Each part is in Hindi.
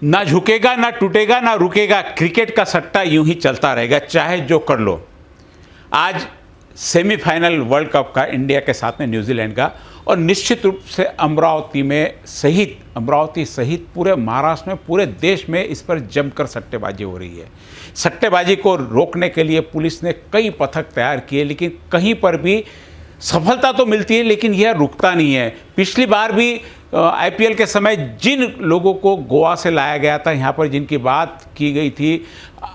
ना झुकेगा, ना टूटेगा, ना रुकेगा। क्रिकेट का सट्टा यूं ही चलता रहेगा, चाहे जो कर लो। आज सेमीफाइनल वर्ल्ड कप का इंडिया के साथ में न्यूजीलैंड का, और निश्चित रूप से अमरावती सहित पूरे महाराष्ट्र में, पूरे देश में इस पर जमकर सट्टेबाजी हो रही है। सट्टेबाजी को रोकने के लिए पुलिस ने कई पथक तैयार किए, लेकिन कहीं पर भी सफलता तो मिलती है, लेकिन यह रुकता नहीं है। पिछली बार भी आईपीएल के समय जिन लोगों को गोवा से लाया गया था, यहाँ पर जिनकी बात की गई थी,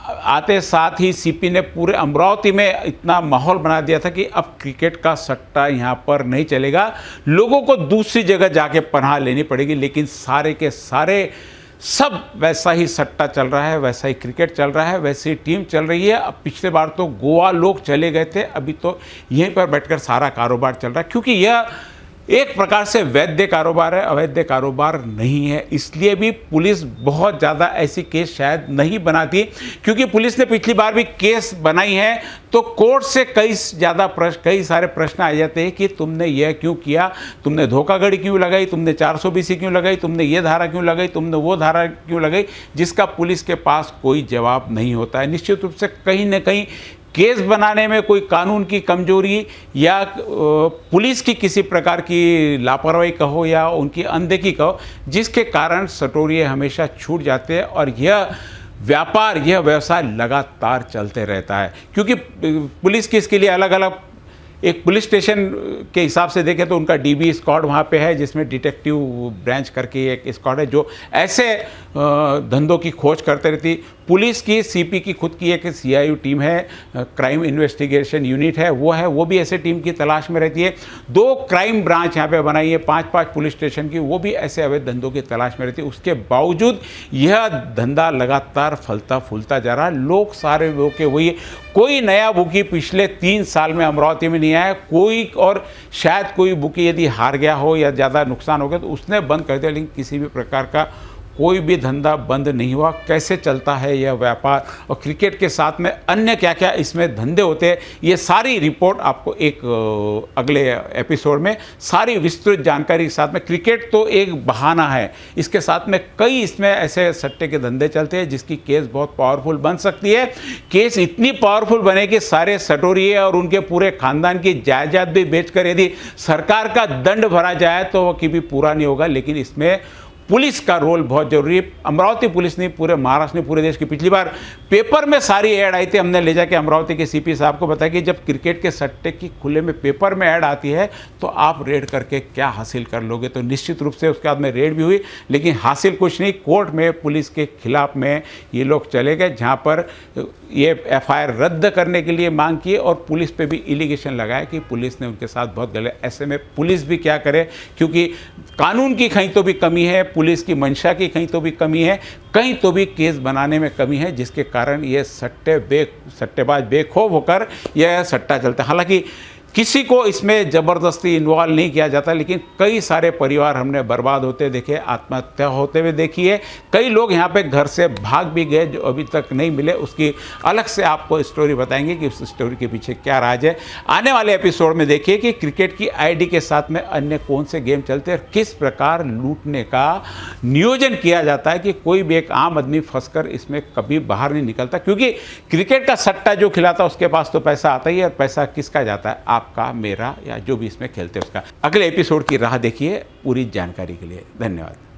आते साथ ही सीपी ने पूरे अमरावती में इतना माहौल बना दिया था कि अब क्रिकेट का सट्टा यहाँ पर नहीं चलेगा, लोगों को दूसरी जगह जाके पनाह लेनी पड़ेगी। लेकिन सारे के सारे सब वैसा ही सट्टा चल रहा है, वैसा ही क्रिकेट चल रहा है, वैसी ही टीम चल रही है। अब पिछले बार तो गोवा लोग चले गए थे, अभी तो यहीं पर बैठकर सारा कारोबार चल रहा है, क्योंकि यह एक प्रकार से वैध कारोबार है, अवैध कारोबार नहीं है। इसलिए भी पुलिस बहुत ज़्यादा ऐसी केस शायद नहीं बनाती, क्योंकि पुलिस ने पिछली बार भी केस बनाई है तो कोर्ट से कई सारे प्रश्न आ जाते हैं कि तुमने यह क्यों किया, तुमने धोखाधड़ी क्यों लगाई, तुमने 420 क्यों लगाई, तुमने ये धारा क्यों लगाई, तुमने वो धारा क्यों लगाई, जिसका पुलिस के पास कोई जवाब नहीं होता है। निश्चित रूप से कहीं ना कहीं केस बनाने में कोई कानून की कमजोरी या पुलिस की किसी प्रकार की लापरवाही कहो या उनकी अनदेखी कहो, जिसके कारण सटोरिये हमेशा छूट जाते हैं और यह व्यवसाय लगातार चलते रहता है। क्योंकि पुलिस की इसके लिए अलग अलग, एक पुलिस स्टेशन के हिसाब से देखें तो उनका डीबी स्क्वाड वहाँ पे है, जिसमें डिटेक्टिव ब्रांच करके एक स्क्वाड है जो ऐसे धंधों की खोज करते रहती। पुलिस की सीपी की खुद की एक सीआईयू टीम है, क्राइम इन्वेस्टिगेशन यूनिट है, वो भी ऐसे टीम की तलाश में रहती है। 2 क्राइम ब्रांच यहाँ पे बनाई है, 5 पुलिस स्टेशन की, वो भी ऐसे अवैध धंधों की तलाश में रहती है। उसके बावजूद यह धंधा लगातार फलता फूलता जा रहा है। लोग सारे लोग के वही, कोई नया बुकी पिछले 3 साल में अमरावती में नहीं आया कोई, और शायद कोई बुकी यदि हार गया हो या ज़्यादा नुकसान हो गया तो उसने बंद कर दिया, लेकिन किसी भी प्रकार का कोई भी धंधा बंद नहीं हुआ। कैसे चलता है यह व्यापार और क्रिकेट के साथ में अन्य क्या क्या इसमें धंधे होते हैं, ये सारी रिपोर्ट आपको एक अगले एपिसोड में सारी विस्तृत जानकारी के साथ में। क्रिकेट तो एक बहाना है, इसके साथ में कई इसमें ऐसे सट्टे के धंधे चलते हैं जिसकी केस बहुत पावरफुल बन सकती है। केस इतनी पावरफुल बने कि सारे सटोरिये और उनके पूरे खानदान की जायदाद भी बेचकर यदि सरकार का दंड भरा जाए तो वह कभी पूरा नहीं होगा। लेकिन इसमें पुलिस का रोल बहुत जरूरी है। अमरावती पुलिस ने, पूरे महाराष्ट्र ने, पूरे देश की, पिछली बार पेपर में सारी ऐड आई थी, हमने ले जाके अमरावती के सीपी साहब को बताया कि जब क्रिकेट के सट्टे की खुले में पेपर में ऐड आती है तो आप रेड करके क्या हासिल कर लोगे। तो निश्चित रूप से उसके बाद में रेड भी हुई, लेकिन हासिल कुछ नहीं। कोर्ट में पुलिस के खिलाफ में ये लोग चले गए, जहाँ पर ये एफआईआर रद्द करने के लिए मांग की और पुलिस पे भी एलिगेशन लगाया कि पुलिस ने उनके साथ बहुत गलत। ऐसे में पुलिस भी क्या करे, क्योंकि कानून की कहीं तो भी कमी है, पुलिस की मंशा की कहीं तो भी कमी है, कहीं तो भी केस बनाने में कमी है, जिसके कारण ये सट्टेबाज बेखौफ होकर यह सट्टा चलता है। हालांकि किसी को इसमें ज़बरदस्ती इन्वॉल्व नहीं किया जाता, लेकिन कई सारे परिवार हमने बर्बाद होते देखे, आत्महत्या होते हुए देखी है। कई लोग यहाँ पे घर से भाग भी गए जो अभी तक नहीं मिले। उसकी अलग से आपको स्टोरी बताएंगे कि उस स्टोरी के पीछे क्या राज है। आने वाले एपिसोड में देखिए कि क्रिकेट की आईडी के साथ में अन्य कौन से गेम चलते हैं और किस प्रकार लूटने का नियोजन किया जाता है कि कोई भी एक आम आदमी फंसकर इसमें कभी बाहर नहीं निकलता। क्योंकि क्रिकेट का सट्टा जो खिलाता है उसके पास तो पैसा आता ही है, और पैसा किसका जाता है, आपका, मेरा, या जो भी इसमें खेलते हैं उसका। अगले एपिसोड की राह देखिए पूरी जानकारी के लिए। धन्यवाद।